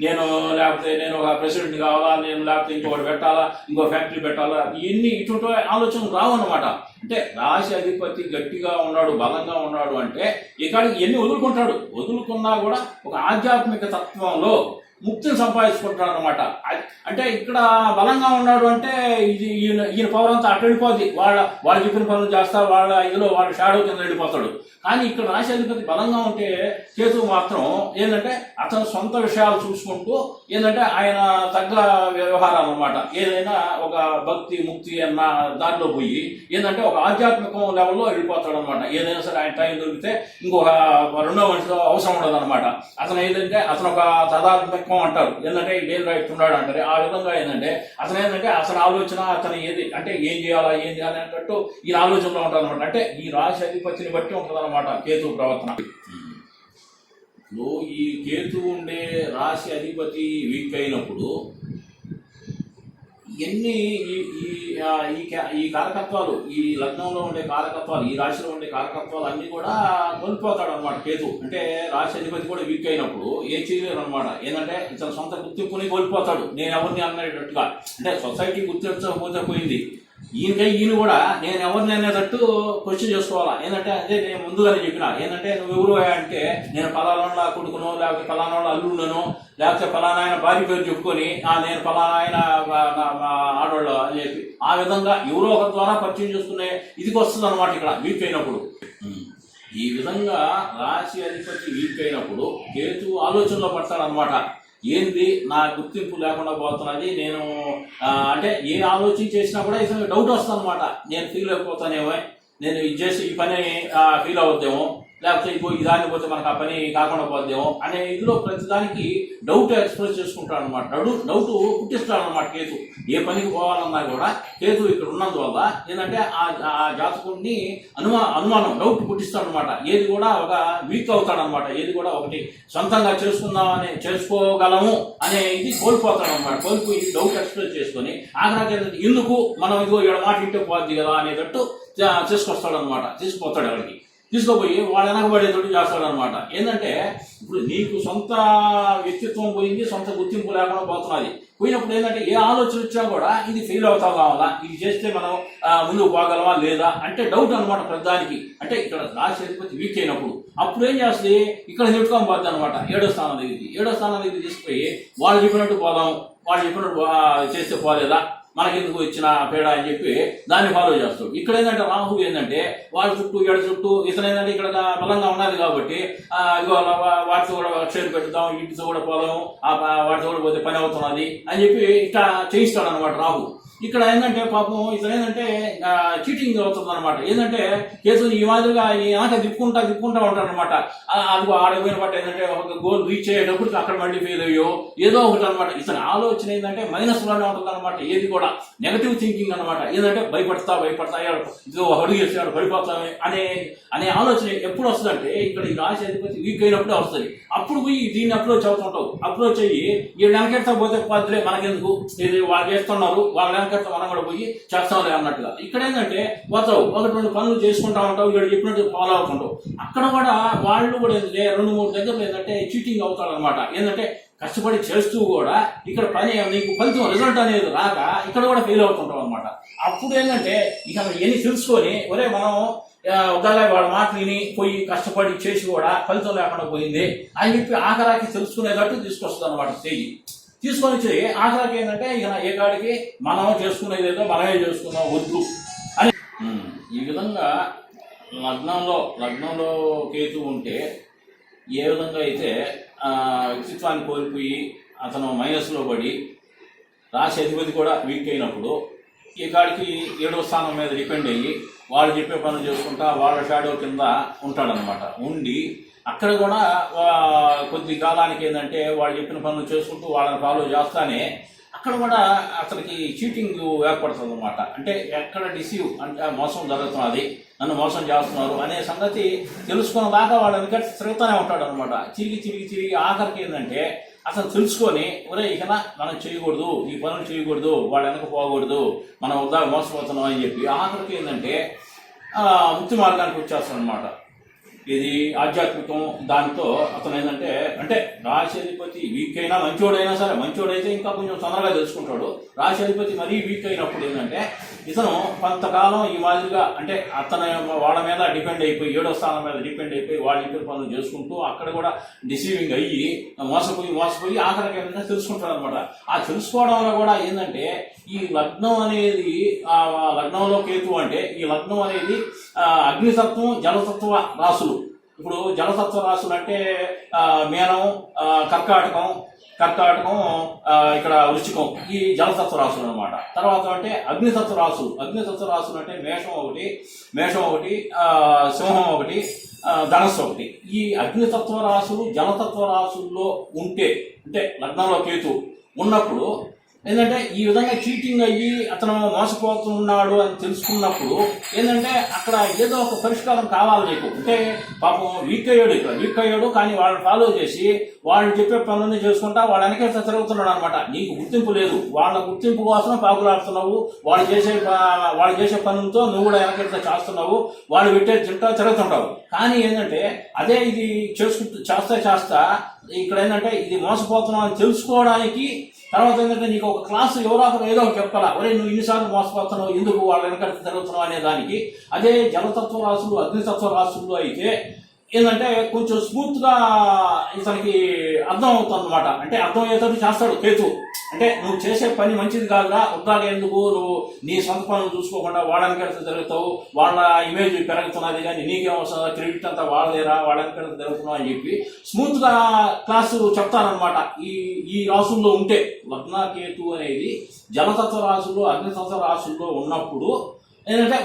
నేను లేకపోతే నేను ఒక ప్రెసిడెంట్ కావాలా, నేను లేకపోతే ఇంకొకటి పెట్టాలా, ఇంకో ఫ్యాక్టరీ పెట్టాలా, ఇవన్నీ ఇటువంటి ఆలోచనలు రావు అనమాట. అంటే రాశి అధిపతి గట్టిగా ఉన్నాడు, బలంగా ఉన్నాడు అంటే ఇక్కడికి ఎన్ని వదులుకున్నా కూడా ఒక ఆధ్యాత్మిక తత్వంలో ముక్తిని సంపాదించుకుంటాడు అనమాట. అంటే ఇక్కడ బలంగా ఉన్నాడు అంటే ఈయన పవర్ అంతా అటు వెళ్ళిపోద్ది. వాళ్ళు చెప్పిన పనులు చేస్తా, వాళ్ళ షాడో కింద వెళ్ళిపోతాడు. కానీ ఇక్కడ రాశి అధిపతి బలంగా ఉంటే కేతువు మాత్రం ఏంటంటే అతను సొంత విషయాలు చూసుకుంటూ ఏంటంటే ఆయన తగ్గ వ్యవహారాలు అనమాట. ఏదైనా ఒక భక్తి ముక్తి అన్న దాంట్లో పోయి ఏంటంటే ఒక ఆధ్యాత్మికం లెవెల్లో వెళ్ళిపోతాడు అనమాట. ఏదైనా సరే ఆయన టైం దొరికితే ఇంకొక రెండో మనిషితో అవసరం ఉండదు అనమాట. అతను ఏంటంటే అతను ఒక తదాత్మికం అంటారు. ఏంటంటే ఏం రైట్ ఉన్నాడు అంటారు. ఆ విధంగా ఏంటంటే అతని ఆలోచన అతను ఏం చేయాలా అన్నట్టు ఈ ఆలోచనలో ఉంటాడు అనమాట. అంటే ఈ రాశి అధిపతిని బట్టి ఉంటుంది అనమాట కేతు ప్రవర్తన. ఈ కేతు ఉండే రాశి అధిపతి వీక్ అయినప్పుడు ఇవన్నీ ఈ కారకత్వాలు, ఈ లగ్నంలో ఉండే కారకత్వాలు, ఈ రాశిలో ఉండే కారకత్వాలు అన్ని కూడా కోల్పోతాడు అనమాట కేతు. అంటే రాశి అధిపతి కూడా వీక్ అయినప్పుడు ఏం చేయలేరు అనమాట. ఏంటంటే ఇతను సొంత గుర్తింపుని కోల్పోతాడు. నేను ఎవరిని అన్నట్టుగా అంటే సొసైటీ గుర్తించకపోతే పోయింది. ఈయన కూడా నేను ఎవరిని అనేటట్టు క్వశ్చన్ చేసుకోవాలా. ఏంటంటే అదే నేను ముందుగానే చెప్పిన ఏంటంటే నువ్వు ఎవరు అంటే నేను ఫలానా కొడుకునో లేకపోతే ఫలానా అల్లుడునో లేకపోతే ఫలానా ఆయన భార్య పేరు చెప్పుకొని నేను ఫలానా ఆయన ఆడవాళ్ళు అని చెప్పి ఆ విధంగా ఎవరో ఒకరి ద్వారా పరిచయం చేసుకునే ఇదికి వస్తుంది అనమాట ఇక్కడ వీక్ అయినప్పుడు. ఈ విధంగా రాశి అధిపతి వీక్ అయినప్పుడు కేతు ఆలోచనలో పడతాడనమాట. ఏంది నా గుర్తింపు లేకుండా పోతున్నది, నేను అంటే ఏ ఆలోచన చేసినా కూడా ఇతనికి డౌట్ వస్తుంది అనమాట. నేను ఫీల్ అయిపోతానేమో, నేను ఇది చేసి ఈ పని ఫీల్ అవుద్దేమో, లేకపోతే ఈ దాన్ని పోతే మనకు ఆ పని కాకుండా పోద్దేమో అనే ఇదిలో ప్రతిదానికి డౌట్ ఎక్స్ప్రెస్ చేసుకుంటాడు అనమాట. డౌట్ పుట్టిస్తాడు అనమాట కేతు. ఏ పనికి పోవాలన్నా కూడా కేతు ఇక్కడ ఉన్నందువల్ల ఏంటంటే ఆ జాతకుడిని అనుమానం డౌట్ పుట్టిస్తాడు అనమాట. ఏది కూడా ఒక వీక్ అవుతాడు అనమాట. ఏది కూడా ఒకటి సొంతంగా చేసుకోగలము అనే ఇది కోల్పోతాడు అనమాట. కోల్పోయి డౌట్ ఎక్స్ప్రెస్ చేసుకొని ఆఖరికి ఎందుకు మనం ఇదిగో ఇక్కడ మాట ఇంటే పోద్ది కదా అనేటట్టు తీసుకొస్తాడు అనమాట. తీసుకుపోతాడు ఎవరికి తీసుకుపోయి వాడు వెనకబడేటట్టు చేస్తాడనమాట. ఏంటంటే ఇప్పుడు నీకు సొంత వ్యక్తిత్వం పోయింది, సొంత గుర్తింపు లేకుండా పోతున్నది. పోయినప్పుడు ఏంటంటే ఏ ఆలోచన వచ్చినా కూడా ఇది ఫెయిల్ అవుతాం కావాలా, ఇది చేస్తే మనం ముందుకు పోగలమా లేదా అంటే డౌట్ అనమాట ప్రతిదానికి. అంటే ఇక్కడ రాశి అధిపతి వీక్ అయినప్పుడు అప్పుడు ఏం చేస్తుంది, ఇక్కడ నెట్టుకొని పోద్ది అనమాట. 7వ స్థానం దగ్గరికి తీసుకుపోయి వాళ్ళు చెప్పినట్టు పోదాం, వాళ్ళు చెప్పినట్టు చేస్తే పోలేదా, మనకెందుకు ఇచ్చిన పేడ అని చెప్పి దాన్ని ఫాలో చేస్తాడు. ఇక్కడ ఏంటంటే రాహు ఏంటంటే వాళ్ళ చుట్టూ ఇతను ఏంటంటే ఇక్కడ బలంగా ఉన్నది కాబట్టి ఇదిగో వాటితో కూడా షేర్ పెడతాం, ఇంటితో కూడా పోదాం, వాటితో కూడా పోతే పని అవుతున్నది అని చెప్పి ఇట్లా చేయిస్తాడు అనమాట రాహు. ఇక్కడ ఏంటంటే పాపం ఇతను ఏంటంటే చీటింగ్ అవుతుంది అనమాట. ఏంటంటే కేసుని ఈ మాదిరిగా తిప్పుకుంటా ఉంటాడు అనమాట. అది ఆడపోయిన బట్టి ఏంటంటే ఒక గోల్ రీచ్ అయ్యేటప్పుడు అక్కడ మళ్ళీ ఫెయిల్ అయ్యో ఏదో ఒకటి అనమాట. ఇతని ఆలోచన ఏంటంటే మైనస్లోనే ఉంటుంది అనమాట. ఏది కూడా నెగటివ్ థింకింగ్ అనమాట. ఏంటంటే భయపడతా ఇదో అడుగు చేస్తాడు పడిపోతామే అనే ఆలోచన ఎప్పుడు వస్తుందంటే ఇక్కడ ఈ రాశి అధిపతి వీక్ అయినప్పుడే వస్తుంది. అప్పుడు పోయి దీన్ని అప్రోచ్ అవుతుంటావు. అప్రోచ్ అయ్యి వీళ్ళు వెనకెడతా పోతే పదిలే మనకెందుకు, ఇది వాళ్ళు చేస్తున్నారు, వాళ్ళ వెనకెడతా మనం కూడా పోయి చేస్తాంలే అన్నట్టుగా. ఇక్కడ ఏంటంటే పోతావు, 1-2 పనులు చేసుకుంటా ఉంటావు, ఇక్కడ చెప్పినట్టు ఫాలో అవుతుంటావు. అక్కడ కూడా వాళ్ళు కూడా ఏంటంటే 2-3 దగ్గరలో ఏంటంటే చీటింగ్ అవుతాడు అనమాట. ఏంటంటే కష్టపడి చేస్తూ కూడా ఇక్కడ పని నీకు ఫలితం రిజల్ట్ అనేది రాక ఇక్కడ కూడా ఫెయిల్ అవుతుంటాం అనమాట. అప్పుడు ఏంటంటే ఇక ఎన్ని తెలుసుకొని ఒరే మనం ఒకవేళ వాడు మాట విని పోయి కష్టపడి చేసి కూడా ఫలితం లేకుండా పోయింది అని చెప్పి ఆఖరాకి తెలుసుకునేటట్టు తీసుకొస్తుంది అనమాట. స్టేజ్ తీసుకొని వచ్చి ఆఖరాకి ఏంటంటే ఇక ఏ కాడికి మనం చేసుకునేది ఏదో మనమే చేసుకున్నాం వద్దు అని. ఈ విధంగా లగ్నంలో కేతు ఉంటే ఏ విధంగా అయితే వ్యక్తిత్వాన్ని కోల్పోయి అతను మైనస్లో పడి రాశి అధిపతి కూడా వీక్ అయినప్పుడు ఈ కాడికి 7వ స్థానం మీద డిపెండ్ అయ్యి వాళ్ళు చెప్పే పనులు చేసుకుంటా వాళ్ళ షాడో కింద ఉంటాడనమాట. ఉండి అక్కడ కూడా కొద్ది కాలానికి ఏంటంటే వాళ్ళు చెప్పిన పనులు చేసుకుంటూ వాళ్ళని ఫాలో చేస్తానే అక్కడ కూడా అతనికి చీటింగ్ ఏర్పడుతుంది అనమాట. అంటే ఎక్కడ డిసీవ్ అంటే మోసం జరుగుతున్నది, నన్ను మోసం చేస్తున్నారు అనే సంగతి తెలుసుకున్న దాకా వాళ్ళని తిరుగుతూనే ఉంటాడు అనమాట. తిరిగి ఆఖరికి ఏంటంటే అతను తెలుసుకొని ఒరే ఇక మనం చేయకూడదు, ఈ పనులు చేయకూడదు, వాళ్ళు వెనక పోకూడదు, మనం వద్దా మోసపోతున్నాం అని చెప్పి ఆఖరికి ఏంటంటే ముక్తి మార్గానికి వచ్చేస్తాడు అనమాట. ఇది ఆధ్యాత్మికం. దాంతో అతను ఏంటంటే అంటే రాశి అధిపతి వీక్ అయినా మంచోడైనా సరే, మంచోడైతే ఇంకా కొంచెం తొందరగా తెలుసుకుంటాడు. రాశి అధిపతి మరీ వీక్ అయినప్పుడు ఏంటంటే ఇతను కొంతకాలం ఈ మాదిరిగా అంటే అతను వాళ్ళ మీద డిపెండ్ అయిపోయి 7వ స్థానం మీద డిపెండ్ అయిపోయి వాళ్ళ ఇంటి పనులు చేసుకుంటూ అక్కడ కూడా డిసీవింగ్ అయ్యి మోసపోయి ఆఖరికి ఏంటంటే తెలుసుకుంటాడు అనమాట. ఆ తెలుసుకోవడంలో కూడా ఏంటంటే ఈ లగ్నం అనేది లగ్నంలో కేతు అంటే ఈ లగ్నం అనేది అగ్నితత్వం జలతత్వ రాశులు. ఇప్పుడు జలతత్వ రాశులు అంటే మేనం, కర్కాటకం ఇక్కడ వృశ్చికం, ఈ జలతత్వ రాశులు అనమాట. తర్వాత అంటే అగ్నితత్వ రాశులు అంటే మేషం ఒకటి సింహం ఒకటి ధనస్సు ఒకటి. ఈ అగ్నితత్వ రాశులు జలతత్వ రాశుల్లో ఉంటే అంటే లగ్నంలో కేతు ఉన్నప్పుడు ఏంటంటే ఈ విధంగా చీటింగ్ అయ్యి అతను మోసపోతున్నాడు అని తెలుసుకున్నప్పుడు ఏంటంటే అక్కడ ఏదో ఒక పరిష్కారం కావాలి నీకు. అంటే పాపం వీక్ అయ్యాడు కానీ వాళ్ళని ఫాలో చేసి వాళ్ళు చెప్పే పనులన్నీ చేసుకుంటా వాళ్ళ వెనకే తిరుగుతున్నాడు అనమాట. నీకు గుర్తింపు లేదు, వాళ్ళ గుర్తింపు కోసం పాకులాడుతున్నావు, వాళ్ళు చేసే పనులతో నువ్వు కూడా వెనకెళ్తా చేస్తున్నావు, వాళ్ళు పెట్టే తిరుగుతుంటావు. కానీ ఏంటంటే అదే ఇది చేస్తా ఇక్కడ ఏంటంటే ఇది మోసపోతున్నావు అని తెలుసుకోవడానికి తర్వాత ఏంటంటే నీకు ఒక క్లాసు ఎవరో ఏదో ఒక చెప్పాలా, ఒరే నువ్వు ఇన్నిసార్లు మోసపోతున్నావు, ఎందుకు వాళ్ళ వెనక తిరుగుతున్నావు అనే దానికి. అదే జలతత్వ రాశులు అగ్నితత్వ రాశుల్లో అయితే ఏంటంటే కొంచెం స్మూత్గా ఇతనికి అర్థం అవుతుంది అనమాట. అంటే అర్థం అయ్యేటట్టు చేస్తాడు కేతు. అంటే నువ్వు చేసే పని మంచిది కాదురా, ఉద్దాలు ఎందుకు, నువ్వు నీ సొంత పనులు చూసుకోకుండా వాళ్ళనికి వెళ్తే జరుగుతావు, వాళ్ళ ఇమేజ్ పెరుగుతున్నది కానీ నీకేం అవసరం, క్రెడిట్ అంతా వాళ్ళదేరా, వాళ్ళకి వెళ్తే జరుగుతున్నావు అని చెప్పి స్మూత్గా క్లాసు చెప్తారనమాట. ఈ రాసుల్లో ఉంటే లగ్న కేతు అనేది జలతత్వ రాసుల్లో అగ్నితత్వ రాసుల్లో ఉన్నప్పుడు ఏంటంటే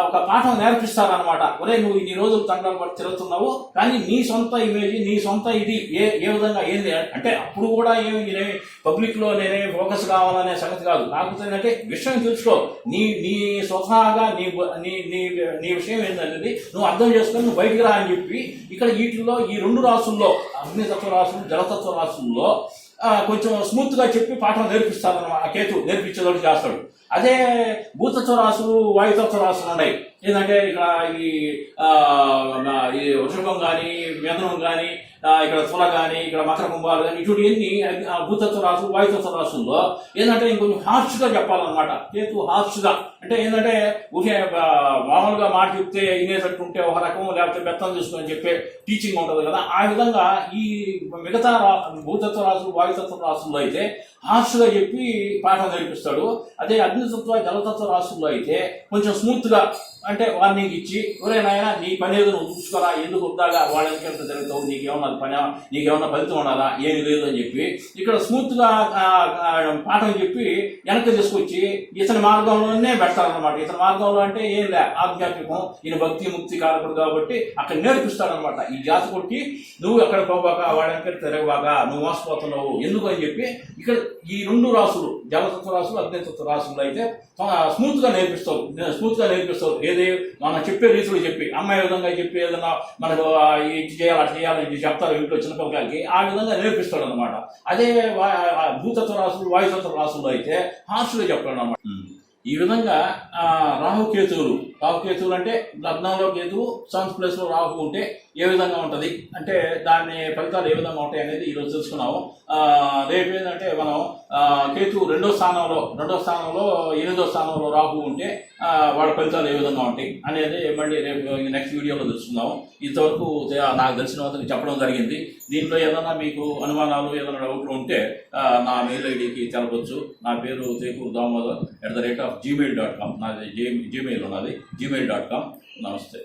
ఒక పాఠం నేర్పిస్తారనమాట. ఒరే నువ్వు ఇన్ని రోజులు తండ్రి పట్టి తిరుగుతున్నావు, కానీ నీ సొంత ఇమేజ్, నీ సొంత ఇది ఏ విధంగా ఏంది అంటే అప్పుడు కూడా నేనే పబ్లిక్లో నేనే ఫోకస్ కావాలనే సంగతి కాదు. కాకపోతే ఏంటంటే విషయం తెలుసుకో, నీ స్వతహాగా నీ విషయం ఏంటనేది నువ్వు అర్థం చేసుకొని నువ్వు బయటికి రా అని చెప్పి ఇక్కడ వీటిల్లో ఈ 2 రాసుల్లో అగ్నితత్వ రాసులు జలతత్వ రాసుల్లో కొంచెం స్మూత్గా చెప్పి పాఠం నేర్పిస్తారన్నమాట. కేతు నేర్పించేటట్టు చేస్తాడు. అదే భూతత్వ రాసులు వాయుతత్వ రాసులు ఉన్నాయి. ఏంటంటే ఇక్కడ ఈ వృషభం కానీ మిథునం కానీ ఇక్కడ తుల కానీ ఇక్కడ మకర కుంభాలు కానీ ఇటువంటి ఎన్ని భూతత్వ రాసులు వాయుతత్వ రాసుల్లో ఏంటంటే ఇంకొంచెం హార్ష్గా చెప్పాలన్నమాట. కేతు హార్ష్గా అంటే ఏంటంటే ఊరికే మామూలుగా మాట చెప్తే వినేటట్టు ఉంటే ఒక రకం, లేకపోతే బెత్తం తీసుకొని చెప్పే టీచింగ్ ఉంటుంది కదా. ఆ విధంగా ఈ మిగతా భూతత్వ రాసులు వాయుతత్వ రాసుల్లో అయితే హార్ష్గా చెప్పి పాఠం నేర్పిస్తాడు. అదే అగ్నితత్వ జలతత్వ రాసుల్లో అయితే కొంచెం స్మూత్గా అంటే వార్నింగ్ ఇచ్చి, ఒరే నాయన నీ పని ఏదో నువ్వు చూసుకోరా, ఎందుకు వద్దాగా వాళ్ళకి ఎంత జరుగుతావు, నీకేమన్నా ఫలితం ఉండాలా, ఏమి లేదు అని చెప్పి ఇక్కడ స్మూత్గా పాఠం చెప్పి వెనక్కి తీసుకొచ్చి ఇతని మార్గంలోనే పెడతారనమాట. ఇతని మార్గంలో అంటే ఏం లే ఆధ్యాత్మికం, ఈయన భక్తి ముక్తి కారకుడు కాబట్టి అక్కడ నేర్పిస్తాడనమాట. ఈ జాతకుడికి నువ్వు ఎక్కడ పోబాక, వాడెక్కడ తిరగబాగా, నువ్వు మోసపోతున్నావు ఎందుకు అని చెప్పి ఇక్కడ ఈ 2 రాసులు జలతత్వ రాసులు అగ్నితత్వ రాసులు అయితే స్మూత్గా నేర్పిస్తారు. ఏది మనం చెప్పే రీతిలో చెప్పి, అమ్మాయి విధంగా చెప్పి ఏదన్నా మనకు ఇది చేయాలి అట్లా చేయాలని చెప్తారు ఇంట్లో చిన్నపిల్లలకి, ఆ విధంగా నేర్పిస్తాడు అనమాట. అదే భూతత్వ రాసులు వాయుతత్వ రాసులు అయితే హార్ష్గా చెప్తాడు అనమాట. ఈ విధంగా రాహుకేతువులు అంటే లగ్నంలో కేతువు, 7th ప్లేస్లో రాహు ఉంటే ఏ విధంగా ఉంటుంది అంటే దాని ఫలితాలు ఏ విధంగా ఉంటాయి అనేది ఈరోజు తెలుసుకున్నాము. రేపు ఏంటంటే మనం కేతు 2వ స్థానంలో 8వ స్థానంలో రాహు ఉంటే వాడి ఫలితాలు ఏ విధంగా ఉంటాయి అనేది మళ్ళీ రేపు నెక్స్ట్ వీడియోలో తెలుసుకుందాము. ఇంతవరకు నాకు తెలిసిన చెప్పడం జరిగింది. దీంట్లో ఏదైనా మీకు అనుమానాలు, ఏదైనా డౌట్లు ఉంటే నా మెయిల్ ఐడికి తెలపచ్చు. నా పేరు తేకూరు దామోదర్ @gmail.com, నాది జీమెయిల్ ఉన్నది gmail.com. నమస్తే.